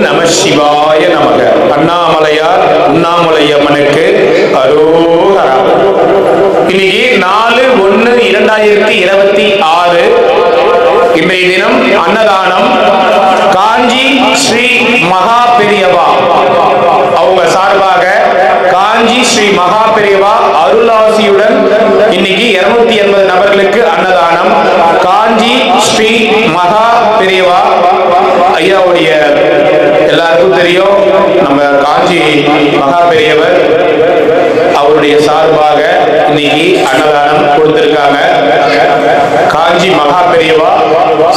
நம சிவாய நமக. அண்ணாமலையார் உண்ணாமலையம்மனுக்கு அரோகரா. இன்னைக்கு 4/1/2026 இன்றைய தினம் அன்னதானம் காஞ்சி ஸ்ரீ மகா பெரியவா அவங்க சார்பாக காஞ்சி ஸ்ரீ மகா பெரியவா அருளாசியுடன் இன்னைக்கு 280 நபர்களுக்கு அன்னதானம். காஞ்சி ஸ்ரீ மகா பெரியவா ஐயாவுடைய எல்லாருக்கும் தெரியும். நம்ம காஞ்சி மகா பெரியவர் அவருடைய சார்பாக இன்னைக்கு அன்னதானம் கொடுத்திருக்காங்க. காஞ்சி மகா பெரியவா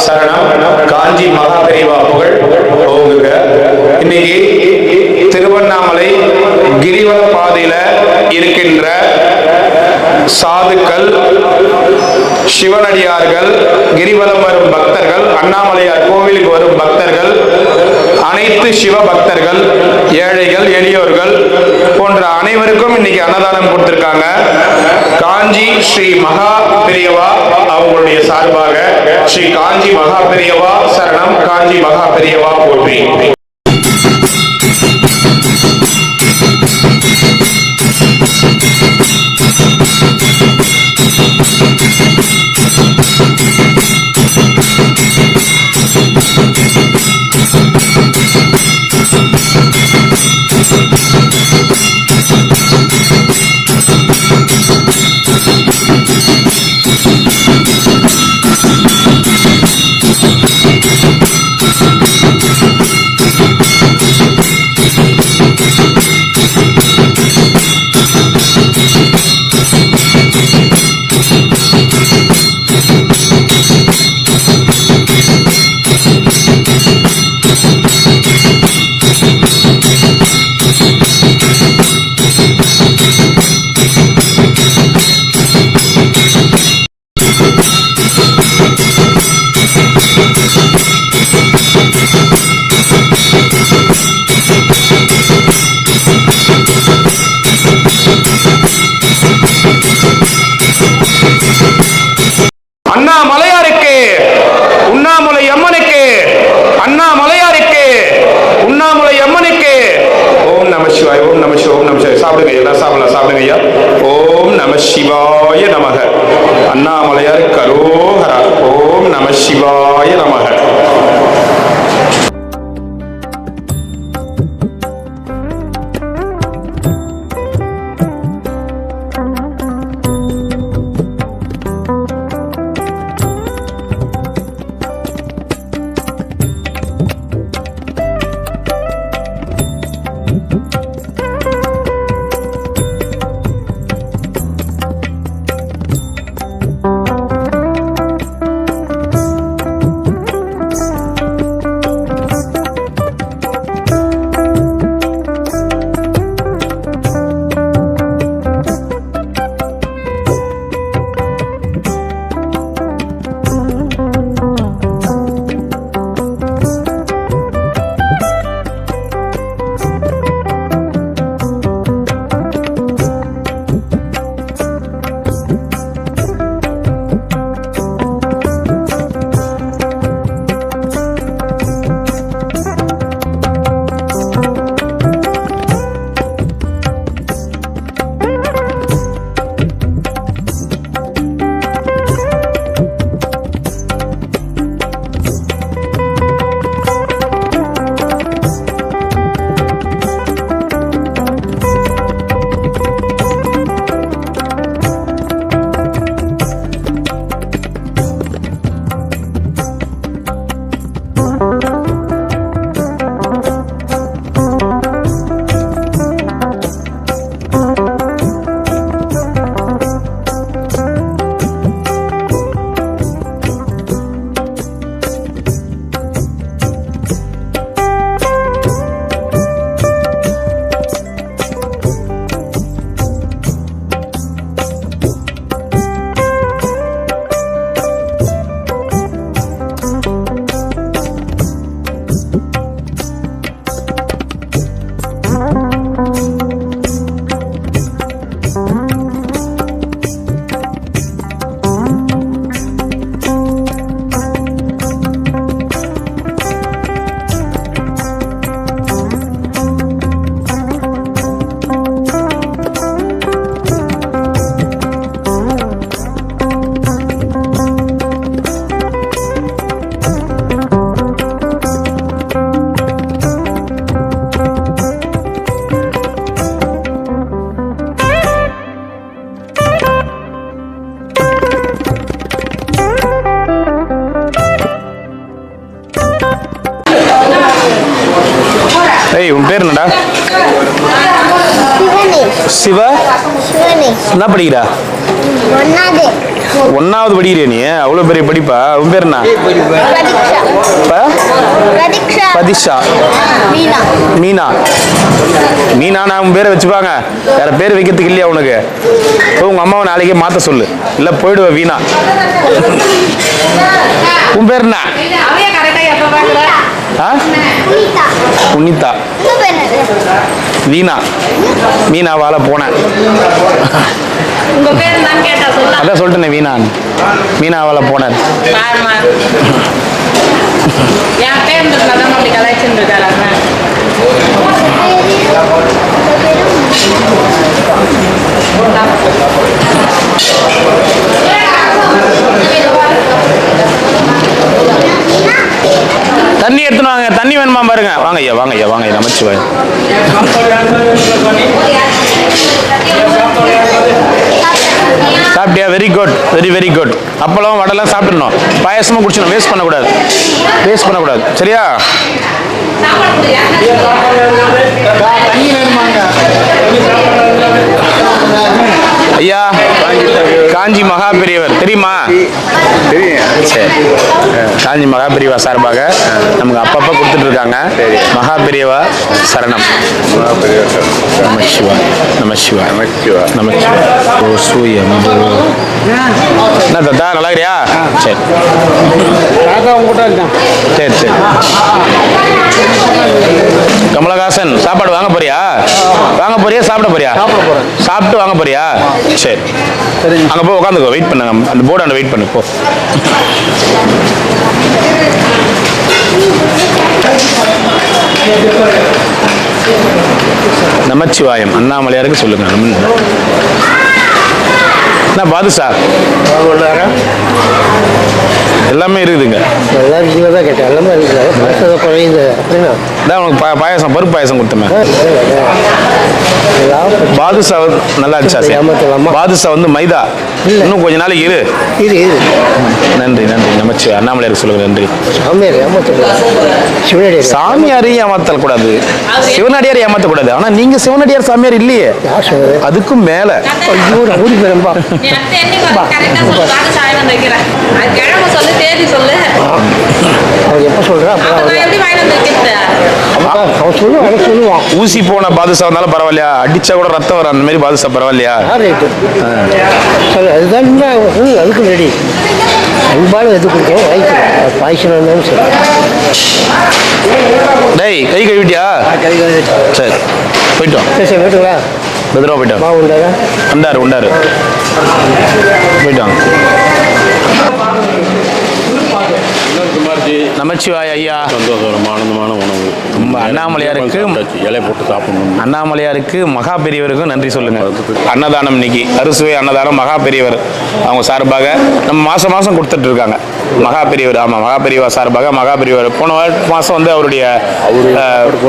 சரணம், காஞ்சி மகா பெரியவா புகழ் ஓங்குக. இன்னைக்கு திருவண்ணாமலை கிரிவல பாதையில இருக்கின்ற சாதுக்கள், சிவனடியார்கள், கிரிவலம் வரும் பக்தர்கள், அண்ணாமலையார் கோவிலுக்கு வரும் பக்தர்கள், அனைத்து சிவ பக்தர்கள், ஏழைகள், எளியோர்கள் போன்ற அனைவருக்கும் இன்னைக்கு அன்னதானம் கொடுத்திருக்காங்க. காஞ்சி ஸ்ரீ மகா பெரியவா அவங்களுடைய சார்பாக ஸ்ரீ காஞ்சி மகா பெரியவா சரணம், காஞ்சி மகா பெரியவா போற்றி. அண்ணாமலையாருக்கு உண்ணாமலை அம்மனுக்கு, அண்ணாமலையாருக்கு உண்ணாமலை அம்மனுக்கு ஓம் நம சிவாய, ஓம் நம சிவாய, ஓம் நம சிவாய. சாப்பிடுங்க, எல்லாம் சாப்பிடலாம், சாப்பிடுங்க ஐயா. ஓம் நம சிவாய நமக. அண்ணாமலையாருக்கு அரோகரா. ஓம் நம சிவாய நமக. ஏய் உன் பேர் என்னடா? சிவ என்ன படிக்கிறா? ஒன்னாவது படிக்கிறியா நீ? அவ்வளோ பெரிய படிப்பா? உன் பேர் என்ன? பிரதீக்ஷா. மீனா. மீனா நான் உன் பேரை வச்சுப்பாங்க, வேற பேர் வைக்கிறதுக்கு இல்லையா உனக்கு? உங்க அம்மாவை நாளைக்கே மாற்ற சொல்லு, இல்லை போயிடுவ வீணா. உன் பேர் என்ன? புனிதா. வீணா. மீனாவால போனேன். அதான் சொல்லிட்டேன் வீணா. மீனாவால போனேன். தண்ணி எடுத்துன்னு வாங்க. தண்ணி வேணுமா பாருங்க. வாங்க ஐயா, வாங்க ஐயா, வாங்க ஐயா. நமச்சிவாய். சாப்பிட்டியா? Very good, very good. அப்பளம் வடைலாம் சாப்பிடணும். பாயசமும் குடிச்சணும். வேஸ்ட் பண்ணக்கூடாது. சரியா? ஐயா, காஞ்சி மகா பெரியவர் தெரியுமா? சரி, காஞ்சி மகா பெரியவா சார்பாக நமக்கு அப்பப்போ கொடுத்துட்டு இருக்காங்க. மகா பெரியவா சரணம். நம சிவா. ஓ சூயம். என்ன தாத்தா நல்லா இருக்கியா? சரி சரி. கமலஹாசன் சாப்பாடு வாங்க போறியா? சாப்பிட போறியா? சாப்பிட்டு வாங்க போறியா? சரி, அங்க போய் உட்காந்துக்கோ. வெயிட் பண்ணுங்க, அந்த போர்டாண்ட வெயிட் பண்ணு. போ. நமச்சிவாயம். அண்ணாமலையாருக்கு சொல்லுங்க. என்ன பாதுஷா எல்லாமே இருக்குதுங்க. உனக்கு பாயசம், பருப்பு பாயசம் கொடுத்தமே. பாதுஷா நல்லா இருந்துச்சா? பாதுஷா வந்து மைதா. இன்னும் கொஞ்ச நாளைக்கு இரு. நன்றி. நமச்சிவாய். அண்ணாமலையாருக்கு சொல்லுங்க. நன்றி. சாமியாரையும் ஏமாத்தல் கூடாது, சிவனடியார் ஏமாத்தக்கூடாது. ஆனா நீங்க சிவனடியார் சாமியார் இல்லையே, அதுக்கும் மேல. ஊசி போன பாதுஷா வந்தாலும் பரவாயில்லையா? அடிச்சா கூட ரத்தம் வர அந்த மாதிரி பாதுஷா பரவாயில்லையா? அதுக்கு ரெடி அன்பாலும் எது கொடுக்கும் பாய்ச்சல் வந்தாலும் சரி. டேய் கை கழுவிட்டியா? சரி போயிட்டோம். சரி வீட்டுங்களா? பத்திரமா போயிட்டோம். உண்டாரு போயிட்டோம். நமச்சிவாய் ஐயா. சந்தோஷம், ஆனந்தமான உணவு. அண்ணாமலையாருக்கு இலை போட்டு சாப்பிடணும். அண்ணாமலையாருக்கு மகா பெரியவருக்கும் நன்றி சொல்லுங்க. அன்னதானம் இன்னைக்கு அறுசுவை அன்னதானம் மகா பெரியவர் அவங்க சார்பாக நம்ம மாசம் கொடுத்துட்டு இருக்காங்க. மகா பெரியவர், ஆமா மகா பெரியவா சார்பாக மகா பெரியவர் போன மாசம் வந்து அவருடைய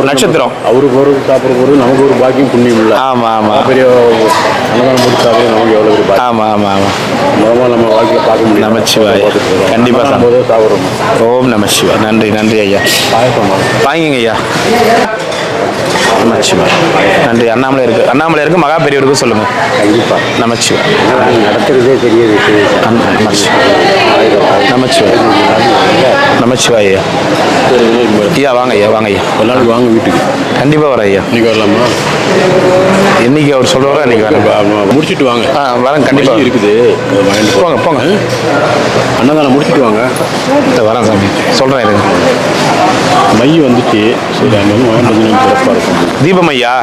நட்சத்திரம். அவருக்கு ஒரு சாப்பிட்ற போது நமக்கு ஒரு பாக்கியம் புண்ணியம் இல்லை. ஆமா பெரிய அன்னதானம் முடிச்சாலே நமக்கு எவ்வளோ ஒரு பாக்கியம். ஆமா மூலமாக நம்ம வாழ்க்கையில் பார்க்க முடியும். நமச்சிவாய். கண்டிப்பா சாப்பிட்றோம். ஓம் நமச்சிவாய். நன்றி ஐயா. பாயசம் வாங்கிங்க ஐயா. நமச்சிவாய். நன்றி. அண்ணாமலையாருக்கு மகா பெரியவருக்கும் சொல்லுங்க. கண்டிப்பா. நமச்சிவாய். நடத்துறதே பெரிய விஷயம். நமச்சிவாய் ஐயா. ஐயா வாங்க ஐயா. ஒரு நாளைக்கு வாங்க வீட்டுக்கு. கண்டிப்பா வரேன் ஐயா. இன்னைக்கு வரலாமா? என்னைக்கு அவர் சொல்லுவாரோ அன்னைக்கு வரேன். முடிச்சுட்டு வாங்க. வரேன் கண்டிப்பா. இருக்குது போங்க. அன்னதானம் முடிச்சுட்டு வாங்க. வரேன் சாமி, சொல்றேன் இருங்க. மை வந்துச்சு. சரி, அங்கே வந்து வாங்கிட்டு சிறப்பாக இருக்கும். தீபம் ஐயா.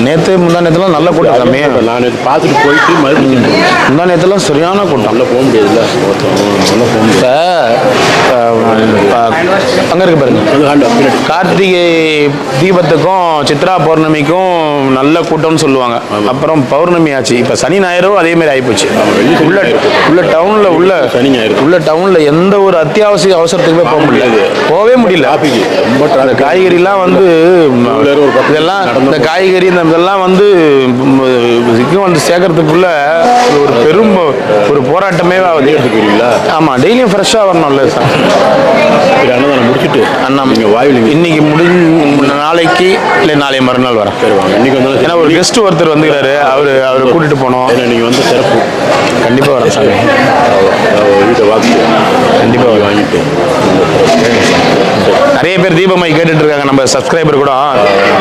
நேற்று முந்தா நேரத்துலாம் நல்ல கூட்டம் சாமி. நான் பார்த்துட்டு போயிட்டு மறுபடியும் முந்தா நேரத்துலாம் சரியான கூட்டம். நல்லா போக முடியாதுல்ல. நல்லா போக முடியாது. அங்கே இருக்கு பாருங்க. கார்த்திகை தீபத்துக்கும் சித்ரா பௌர்ணமிக்கும் நல்ல கூட்டம்னு சொல்லுவாங்க. அப்புறம் பௌர்ணமி ஆச்சு. இப்போ சனி ஞாயிறும் அதே மாதிரி ஆகிப்போச்சு. உள்ள டவுனில் எந்த ஒரு அத்தியாவசிய அவசரத்துக்குமே போகவே முடியல. அந்த காய்கறிலாம் வந்து இதெல்லாம் இந்த காய்கறி இதெல்லாம் வந்து விற்க வரைக்கும் வந்து சேர்க்கறதுக்குள்ள ஒரு பெரும் ஒரு போராட்டமே ஆகுது. எடுத்துக்கிறீங்களா? ஆமா, டெய்லியும் ஃப்ரெஷ்ஷாக வரணும்ல சார். சரி, அன்னதானம் முடிச்சுட்டு அண்ணா நீங்கள் வாயில் இன்னைக்கு நாளைக்கு இல்லை நாளை மறுநாள் வரேன். வருவாங்க. இன்னைக்கு வந்தாலும் ஏன்னா ஒரு கெஸ்ட் ஒருத்தர் வந்துக்கிறாரு, அவரை கூட்டிட்டு போனோம். ஏன்னா நீங்கள் வந்து சிறப்பு. கண்டிப்பாக வரேன் சாமி. வீட்டை வாக்கு கண்டிப்பாக வாங்கிட்டு நிறைய பேர் தீபமாய் கேட்டுட்டு இருக்காங்க, நம்ம சப்ஸ்கிரைபர் கூட.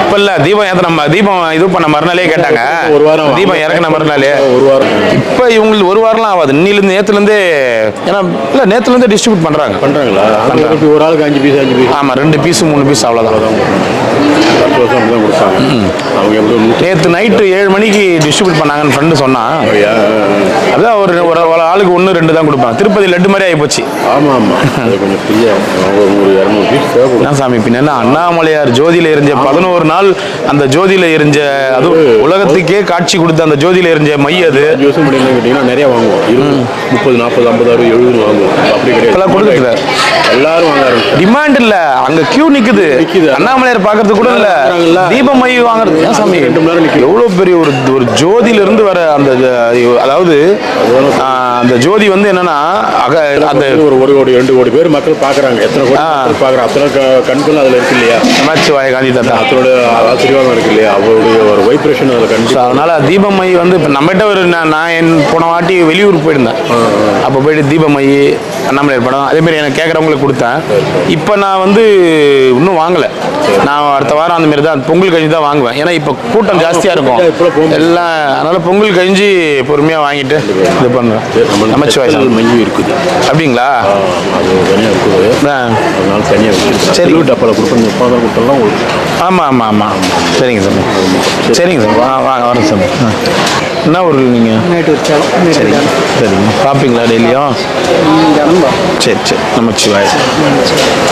இப்ப இல்ல தீபம் ஏத்த தீபம் இது பண்ண மறுநாளே கேட்டாங்க. ஒரு வாரம் தீபம் இறக்குன மறுநாளே. ஒரு வாரம் இப்ப இவங்களுக்கு ஒரு வாரம்லாம் ஆகாது. இன்னிலிருந்து நேத்துல இருந்தே, ஏன்னா இல்ல நேத்துல இருந்தே டிஸ்ட்ரிபியூட் பண்றாங்க. பண்ணுறாங்களா? ஒரு ஆளுக்கு 5 பீஸ் 5 பீஸ். ஆமா, 2 பீஸ் 3 பீஸ் அவ்வளவுதான். 10 வருஷம் தான் கொடுத்தாங்க. அவங்க எப்படி நேத்து நைட்டு 7 மணிக்கு டிஸ்ட்ரிபியூட் பண்ணாங்கன்னு ஃப்ரெண்டு சொன்னா. அதான் ஒரு ஆளுக்கு 1 2 தான் கொடுப்பாங்க. திருப்பதி லட்டு மாதிரி ஆகி போச்சு. ஆமாம் ஆமாம், அது கொஞ்சம் ஃப்ரீயாக ஒரு 200 பீஸ் தேவைப்படும். என்ன சாமி பின்ன அண்ணாமலையார் ஜோதியில எரிஞ்ச 11 நாள் அந்த ஜோதியில எரிஞ்ச, அது உலகத்துக்கே காட்சி கொடுத்த அந்த ஜோதியில எரிஞ்ச மை. அது 5 வருஷம் முடியல கேட்டிங்கன்னா நிறைய வாங்குவோம். 20 30 40 50 60 70 வாங்குவோம். அப்படி கிடையாது, கொடுக்கல. எல்லாரும் வாங்க ஆரம்பிச்சு. டிமாண்ட் இல்ல, அங்க கியூ நிக்குது. அண்ணாமலையார் பாக்குறது கூட இல்ல, தீபம் மை வாங்குறது. ஏன் சாமி 2 மணி நேரம் நிற்கும். எவ்வளவு பெரிய ஒரு ஜோதியில இருந்து வர அந்த அதாவது அந்த ஜோதி வந்து என்னன்னா அந்த ஒரு 1 கோடி 2 கோடி பேர் மக்கள் பார்க்குறாங்க. எத்தனை கோடி மக்கள் பார்க்குறாங்க, அத்தனை கண்கள் அதில் இருக்கு இல்லையா? நமச்சிவாய காந்தி தாத்தா அதோட ஆசீர்வாதம் இருக்கு இல்லையா? அவருடைய ஒரு வைப்ரேஷன் அதில் கண்டிப்பாக. அதனால தீபமை வந்து இப்போ நம்மகிட்ட ஒரு நான் போன வாட்டி வெளியூர் போயிருந்தேன். அப்போ போயிட்டு தீபமை அண்ணாமலையார் படம் அதேமாரி எனக்கு கேட்குறவங்களுக்கு கொடுத்தேன். இப்போ நான் வந்து இன்னும் வாங்கலை. நான் அடுத்த வாரம் அந்த மாதிரி தான் பொங்கல் கழிஞ்சு தான் வாங்குவேன். ஏன்னா இப்போ கூட்டம் ஜாஸ்தியாக இருக்கும் எல்லாம். அதனால பொங்கல் கழிஞ்சு பொறுமையாக வாங்கிட்டு இது பண்ணுறேன். நமச்சிவாய மஞ்சு இருக்குது அப்படிங்களா? அது தனியாக இருக்குது. அதனால தனியாக இருக்குது. சரி, டப்பாவில் கொடுப்பேன். எப்போதான் கொடுத்தாலும் ஆமாம் ஆமாம் ஆமாம். சரிங்க சார், சரிங்க சார். வாங்க வரேன் சார். என்ன ஊர் நீங்கள்? மேட்டூர் சேலம். சரிங்க சரிங்க. பார்ப்பீங்களா டெய்லியும்? சரி சரி. நமச்சிவாய.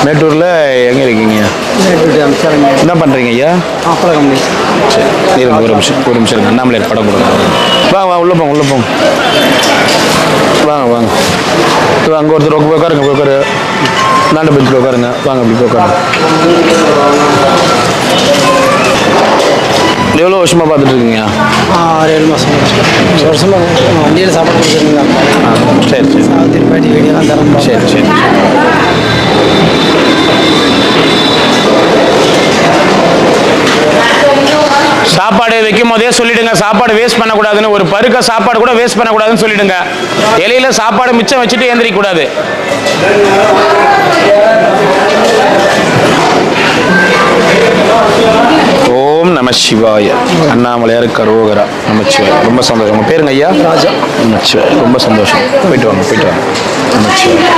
மேட்டூரில் எங்கே இருக்கீங்க? என்ன பண்ணுறீங்க ஐயா? சரி, இருங்க ஒரு நிமிஷம் இருக்கு. அண்ணாமலையார் படம் கொடுங்க. வாங்க வாங்க, உள்ளே போங்க உள்ளே போங்க. வாங்க வாங்க. அங்கே ஒருத்தர் உட்காருங்க, உட்காரு. நாண்ட பெஞ்சில் உட்காருங்க. வாங்க அப்படி உட்காருங்க. எவ்வளோ வருஷமாக பார்த்துட்டு இருக்கீங்க? 6-7 மாதம். வருஷமாக வண்டியில் சாப்பாடு கொடுத்துருந்தீங்களா? சரி சரி. திருப்பாட்டி வீடியோலாம் தரம். சரி சரி. சாப்பாடு வைக்கும் போதே சொல்லிடுங்க, சாப்பாடு வேஸ்ட் பண்ணக்கூடாதுன்னு. ஒரு பருக்க சாப்பாடு கூட வேஸ்ட் பண்ணக்கூடாதுன்னு சொல்லிடுங்க. இலையில சாப்பாடு மிச்சம் வச்சுட்டு ஏந்திரிக்க கூடாது. ஓம் நம சிவாய. அண்ணாமலையார் கரோகரா. நமச்சிவாய. ரொம்ப சந்தோஷம். உங்க பேருங்க ஐயா? ராஜா. நமச்சிவாய. ரொம்ப சந்தோஷம். போயிட்டு வாங்க போயிட்டு வாங்க. நமச்சிவாய.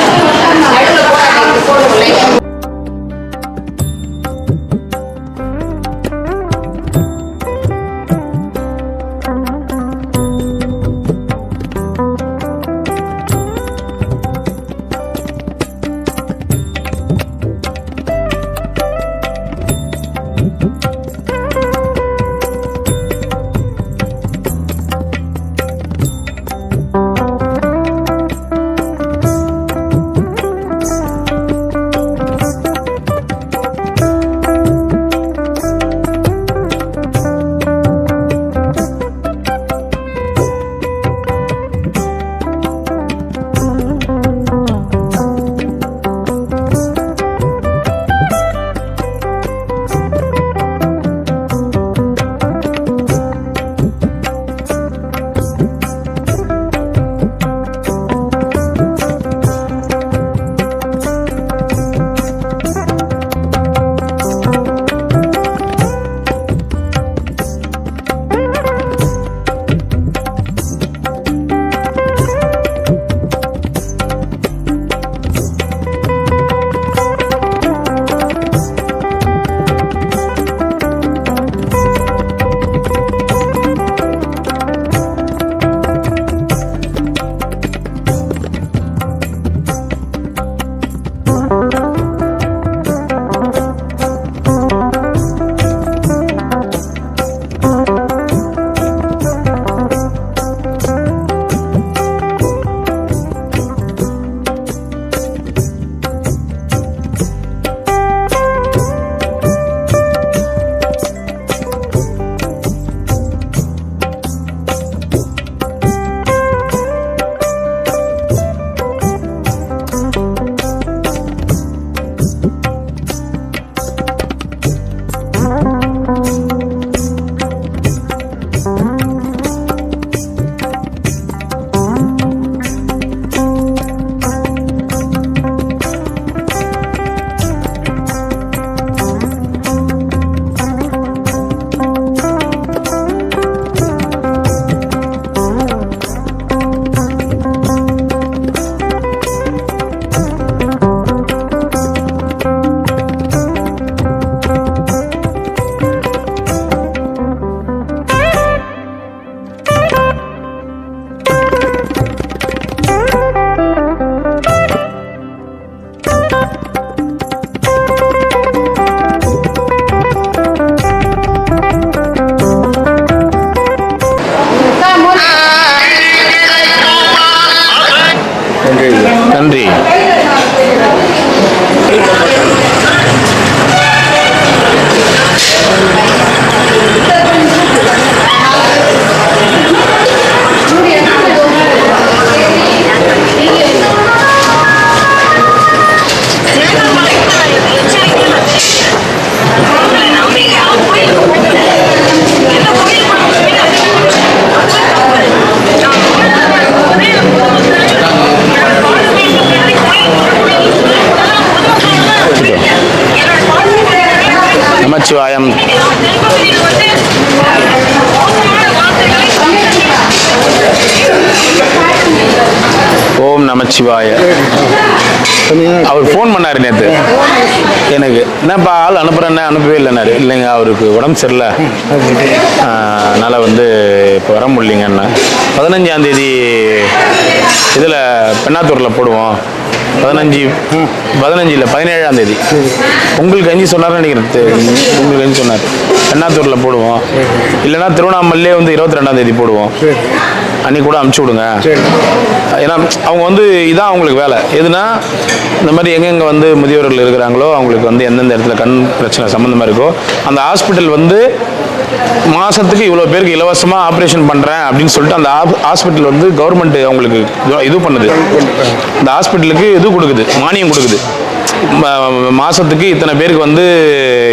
நமச்சிவாயம். ஓம் நமச்சிவாய. அவர் ஃபோன் பண்ணார் நேற்று எனக்கு, என்னப்பா ஆள் அனுப்புகிறேன்னு அனுப்பவே இல்லைன்னாரு. இல்லைங்க அவருக்கு உடம்பு சரியில்லை, அதனால் வந்து இப்போ வர முடியலைங்கண்ணா. 15ஆம் தேதி இதில் பெண்ணாத்தூரில் போடுவோம். 15 இல்லை 17ஆம் தேதி உங்களுக்கு கஞ்சி சொன்னார்னு நினைக்கிறேன். உங்களுக்கு கஞ்சி சொன்னார். பெண்ணாத்தூரில் போடுவோம், இல்லைன்னா திருவண்ணாமலையிலே வந்து 22ஆம் தேதி போடுவோம். அன்னைக்கு கூட அனுப்பிச்சி விடுங்க. ஏன்னா அவங்க வந்து இதான் அவங்களுக்கு வேலை. எதுனா இந்த மாதிரி எங்கெங்கே வந்து முதியோர்கள் இருக்கிறாங்களோ அவங்களுக்கு வந்து எந்தெந்த இடத்துல கண் பிரச்சனை சம்மந்தமாக இருக்கோ அந்த ஹாஸ்பிட்டல் வந்து மாதத்துக்கு இவ்வளோ பேருக்கு இலவசமாக ஆப்ரேஷன் பண்ணுறேன் அப்படின்னு சொல்லிட்டு அந்த ஹாஸ்பிட்டல் வந்து கவர்மெண்ட் அவங்களுக்கு இது பண்ணுது. இந்த ஹாஸ்பிட்டலுக்கு இது கொடுக்குது, மானியம் கொடுக்குது. மாதத்துக்கு இத்தனை பேருக்கு வந்து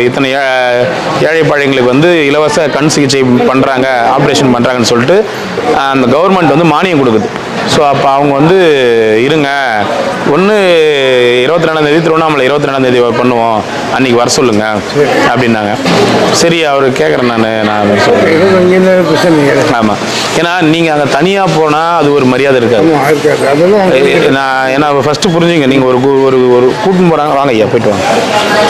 இத்தனை ஏழை பாழைங்களுக்கு வந்து இலவச கண் சிகிச்சை பண்ணுறாங்க, ஆப்ரேஷன் பண்ணுறாங்கன்னு சொல்லிட்டு அந்த கவர்மெண்ட் வந்து மானியம் கொடுக்குது. ஸோ அப்போ அவங்க வந்து இருங்க, ஒன்று 22ஆம் தேதி திருவண்ணாமலை 22ஆம் தேதி பண்ணுவோம், அன்றைக்கி வர சொல்லுங்க அப்படின்னாங்க. சரி அவர் கேட்குறேன் நான் சொல்கிறேன். ஆமாம், ஏன்னா நீங்கள் அங்கே தனியாக போனால் அது ஒரு மரியாதை இருக்காது. நான் ஏன்னா ஃபஸ்ட்டு புரிஞ்சுங்க, நீங்கள் ஒரு கூட்டின்னு போகிறாங்க, வாங்க ஐயா போய்ட்டு வாங்க.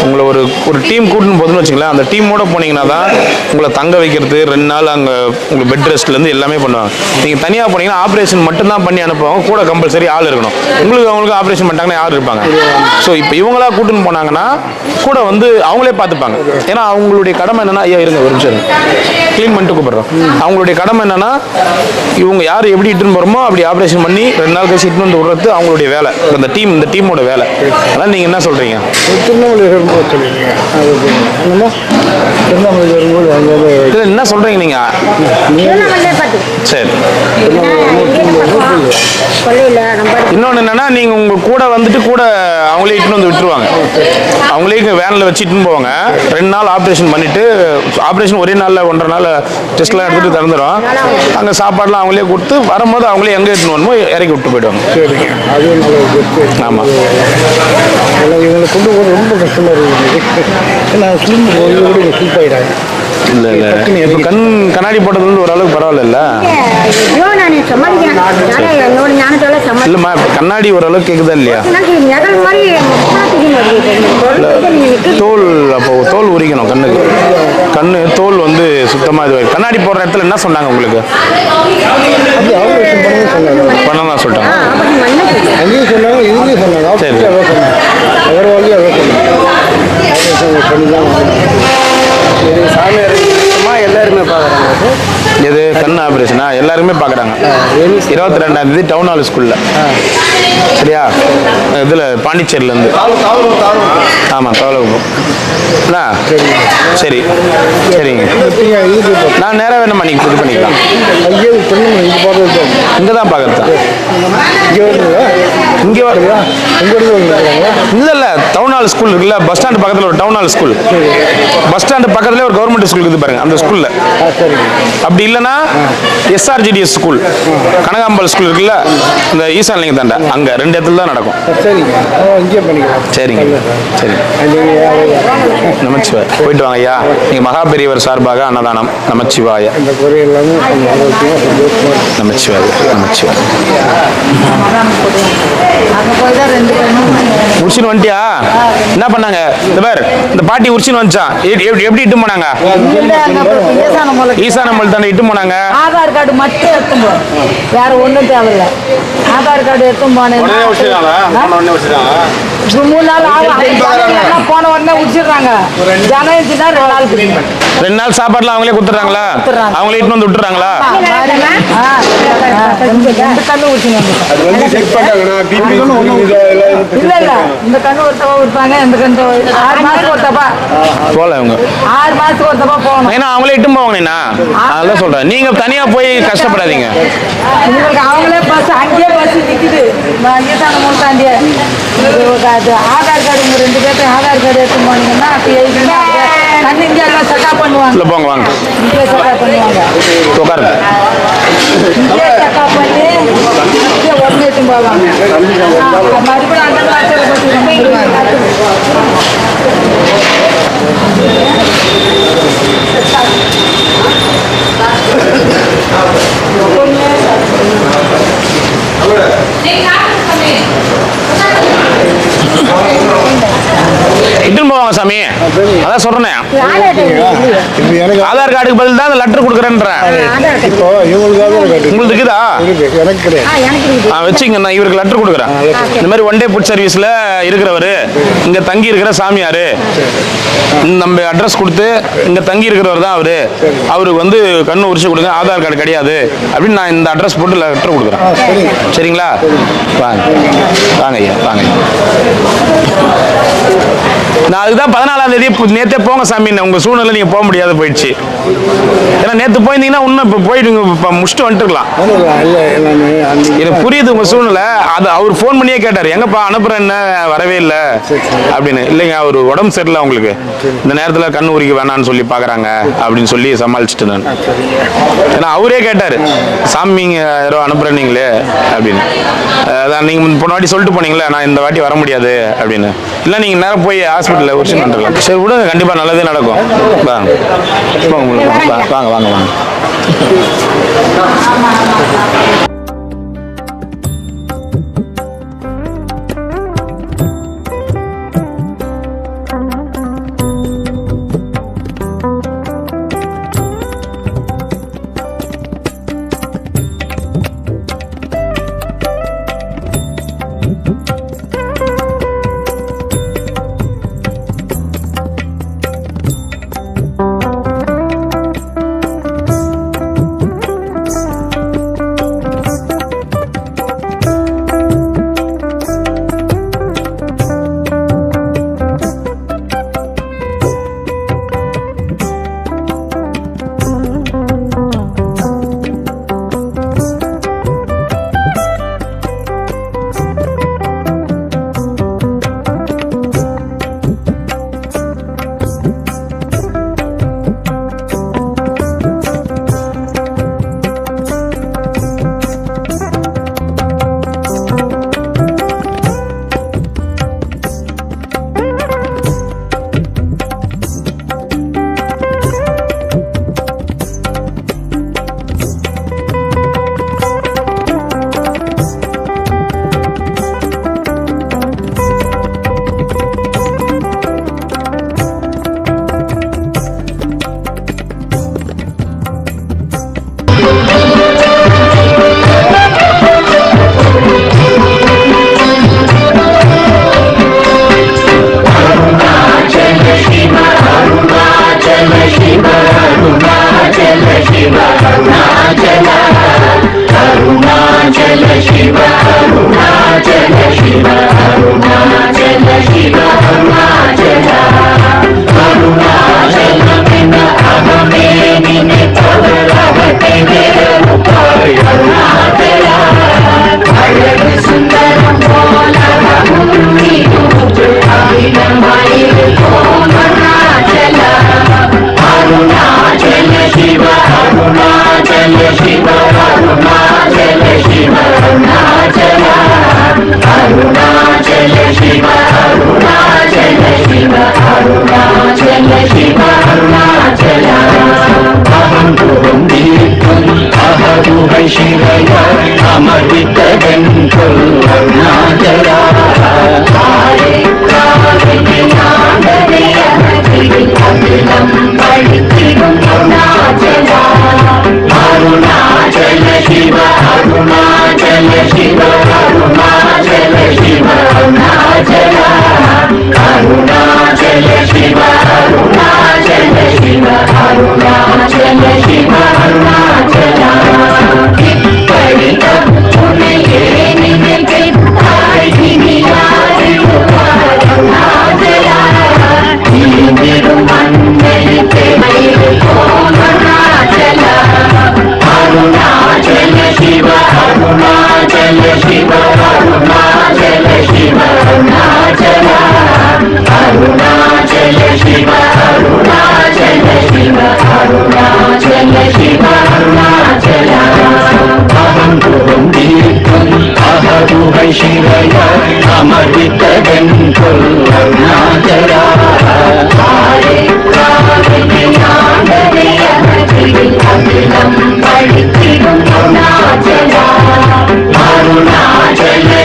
உங்களை ஒரு டீம் கூட்டின்னு போதுன்னு வச்சுங்களேன். அந்த டீமோடு போனீங்கன்னா தான் உங்களை தங்க வைக்கிறது, 2 நாள் அங்கே உங்களுக்கு பெட் ரெஸ்ட்லேருந்து எல்லாமே பண்ணுவாங்க. நீங்கள் தனியாக போனீங்கன்னா ஆப்ரேஷன் மட்டும்தான் பண்ணி அனுப்புவாங்க, கூட கம்பல்சரி ஆள் இருக்கணும். அவங்களுக்கு ஆப்ரேஷன் பண்ணிட்டாங்கன்னா யார் இருப்பாங்க? ஸோ இப்போ இவங்களா கூட்டின்னு போனாங்கன்னா கூட வந்து அவங்களே பார்த்துப்பாங்க. ஏன்னா அவங்களுடைய கடமை என்னன்னா, ஐயா இருங்க ஒரு நிமிஷம் க்ளீன் பண்ணிட்டு கூப்பிட்றோம். அவங்களுடைய கடமை என்னன்னா, இவங்க யார் எப்படி இட்டுன்னு போகிறோமோ அப்படி ஆப்ரேஷன் பண்ணி 2 நாள் கழிச்சு இட்டுன்னு வந்து விடுறது அவங்களுடைய வேலை. இந்த டீமோட வேலை. அதான் நீங்கள் என்ன சொல்கிறீங்க? என்ன சொல்கிறீங்க நீங்கள்? சரி, இன்னொன்று என்னன்னா, நீங்கள் உங்கள் கூட வந்துட்டு கூட அவங்களே இட்டுன்னு வந்து விட்டுருவாங்க. அவங்களே வேனில் வச்சு இட்டுன்னு போவாங்க. 2 நாள் ஆப்ரேஷன் பண்ணிவிட்டு, ஆப்ரேஷன் ஒரே நாளில் 1.5 நாள் டெஸ்ட்லாம் எடுத்துகிட்டு திறந்துடும். அங்கே சாப்பாடுலாம் அவங்களே கொடுத்து வரும்போது அவங்களே எங்கே இட்டுன்னு வரணுமோ இறக்கி விட்டு போயிடுவாங்க. சரிங்க, அதுவும் நல்ல. ஆமாம், இவங்களை கொண்டு போக ரொம்ப கஷ்டமாக இருக்குது. நான் ஸ்லிம் கூட ஸ்லிப் ஆகிடாங்க. இல்லை இப்போ கண்ணாடி போட்டதுலேருந்து ஓரளவுக்கு பரவாயில்ல. இல்லைம்மா, இப்போ கண்ணாடி ஓரளவுக்கு கேட்குதா இல்லையா? தோல் அப்போ தோல் உரிக்கணும் கண்ணு தோல் வந்து சுத்தமாக இது. கண்ணாடி போடுற இடத்துல என்ன சொன்னாங்க உங்களுக்கு? பண்ணதான் சொல்லிட்டாங்க. அங்கேயும் சொன்னாங்க, இதுலேயும் சொன்னாங்க. சரி, எல்லாருமே பார்க்குறாங்க. எது கண் ஆப்ரேஷனா? எல்லாருமே பார்க்குறாங்க. 22ஆம் தேதி டவுன் ஹால் ஸ்கூலில். சரியா? இதில் பாண்டிச்சேரியிலேருந்து. ஆமாம், தவளகுப்பம். சரி சரிங்க, நான் நேராக வேணுமா நீங்கள் இது பண்ணிக்கலாம். இங்கே தான் பார்க்குறதா? இங்கே வருதா? இல்லை டவுன் ஹால் ஸ்கூல் இருக்குல்ல, பஸ் ஸ்டாண்டு பக்கத்தில் ஒரு town hall school. Bus stand பக்கத்துலேயே ஒரு கவர்மெண்ட் ஸ்கூல் இருக்குது பாருங்க, அந்த ஸ்கூலில். அப்படி இல்லைன்னா எஸ்ஆர்ஜிடிஎஸ் ஸ்கூல், கனகாம்பல் ஸ்கூல் இருக்குல்ல, இந்த ஈசான்லிங்க தாண்டா, அங்கே 2 இடத்துல தான் நடக்கும். சரிங்க, சரி, நமச்சிவாய். போயிட்டு வாங்க ஐயா. நீங்கள் மகா பெரியவர் சார்பாக அன்னதானம். நமச்சிவாய, நமச்சிவாய், நமச்சிவாய். உரிச்சின்னு வந்துட்டியா? என்ன பண்ணாங்க? இந்த பேர் இந்த பாட்டி உரிச்சின்னு வந்துச்சான். எப்படி இட்டு போனாங்க? ஈசானமல் தானே இட்டு போனாங்க. ஆதார் கார்டு மட்டும் எடுத்து போ, வேற ஒன்றும் தேவையில்லை. ஆதார் கார்டு எடுத்து போனேன். 3 நாள் ஆகும். போன உடனே உடிச்சிடுறாங்க. ஜனவரினா 2 நாள் 2 நாள் சாப்பாடுலாம் அவங்களே கொடுத்துட்றாங்களா? அவங்களே இட்டு வந்து விட்டுறாங்களா? இல்ல இல்ல, இந்த கண்ணு ஒருத்தவா இருப்பாங்க, இந்த கண்ணு 6 மாசத்துக்கு ஒருத்தப்பா போல இவங்க 6 மாசத்துக்கு ஒருத்தப்பா போகணும். ஏன்னா அவங்களே இட்டு போவாங்கண்ணா. அதெல்லாம் சொல்றேன், நீங்க தனியா போய் கஷ்டப்படாதீங்க. உங்களுக்கு அவங்களே பஸ், அங்கேயே பஸ் நிக்குது. அங்கே தான் மூத்தாண்டிய ஆதார் கார்டு உங்க 2 பேர்த்து ஆதார் கார்டு எடுத்து போனீங்கன்னா கண்ணு இங்கே எல்லாம் செக்அப் பண்ணுவாங்க. இல்லை போங்க வாங்க, இங்கே செக்அப் பண்ணுவாங்க. உட்காருங்க. இங்கே செக்அப் பண்ணி இங்கே உடனே எடுத்து போவாங்க. மறுபடியும் அந்த அதான் சொல்றேனே, இப்போ எனக்கு ஆதார் கார்டுக்கு பதில் தான் அந்த லெட்டர் கொடுக்குறேன்றேன். இப்போ இவங்களுக்கு ஆதார் கார்டு உங்களுக்கு இருக்குதா? இருக்கு, எனக்கு கிடையாது. வச்சுங்க, நான் இவருக்கு லெட்டர் கொடுக்குறேன். இந்த மாதிரி ஒன் டே ஃபுட் சர்வீஸில் இருக்கிறவர், இங்கே தங்கி இருக்கிற சாமியார், நம்ம அட்ரஸ் கொடுத்து இங்கே தங்கி இருக்கிறவர் தான் அவருக்கு வந்து கண்ணு உரிச்சு கொடுங்க, ஆதார் கார்டு கிடையாது அப்படின்னு நான் இந்த அட்ரஸ் போட்டு லெட்டர் கொடுக்குறேன். சரிங்களா? வாங்க வாங்க ஐயா, வாங்க ஐயா. நான் அதுதான் 14ஆம் தேதி நேற்றே போங்க சாமி, உங்கள் சூழ்நிலை நீங்கள் போக முடியாது போயிடுச்சு. ஏன்னா நேற்று போயிருந்தீங்கன்னா இன்னும் இப்போ போயிட்டு இப்போ முடிச்சுட்டு வந்துட்டுருக்கலாம். எனக்கு புரியுது உங்கள் சூழ்நிலை. அது அவர் ஃபோன் பண்ணியே கேட்டார், எங்கப்பா அனுப்புகிறேன், என்ன வரவே இல்லை அப்படின்னு. இல்லைங்க, அவர் உடம்பு சரியில்லை, அவங்களுக்கு இந்த நேரத்தில் கண்ணு உரிக்க வேணான்னு சொல்லி பார்க்குறாங்க அப்படின்னு சொல்லி சமாளிச்சுட்டு நான். ஏன்னா அவரே கேட்டார், சாமிங்க யாரோ அனுப்புகிறேன்னீங்களே அப்படின்னு. அதான் நீங்கள் போன வாட்டி சொல்லிட்டு போனீங்களே, நான் இந்த வாட்டி வர முடியாது அப்படின்னு. இல்லை நீங்கள் நேரம் போய் ஹாஸ்பிட்டலில் உரிச்சு பண்ணுறலாம். சரி விடுங்க, கண்டிப்பாக நல்லதே நடக்கும். வாங்க வாங்க வாங்க.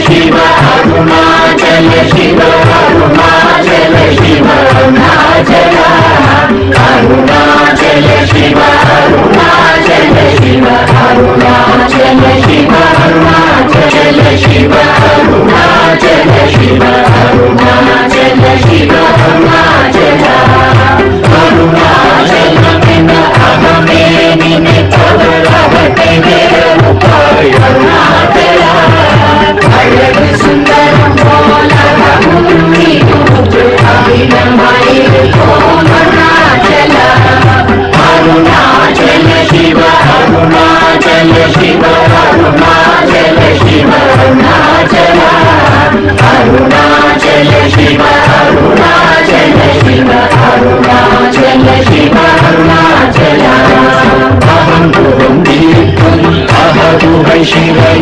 Shiva, Arunachala Shiva, Arunachala शिवय